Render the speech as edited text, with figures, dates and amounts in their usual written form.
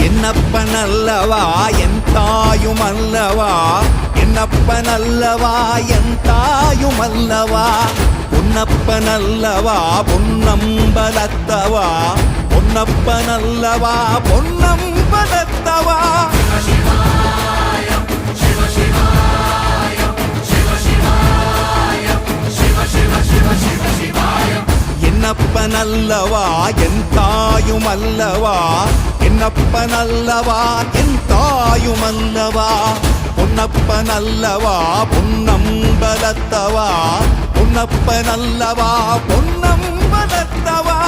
என்னப்பனல்லவா என் தாயுமல்லவா, என்னப்பனல்லவா என் தாயுமல்லவா, பொன்னப்பனல்லவா பொன்னம்பலத்தவா, பொன்னப்பனல்லவா பொன்னம்பலத்தவா. என்னப்பனல்லவா என் தாயுமல்லவா, என்னப்பனல்லவா என் தாயுமல்லவா, பொன்னப்பனல்லவா பொன்னம்பலத்தவா, பொன்னப்பனல்லவா பொன்னம்பலத்தவா.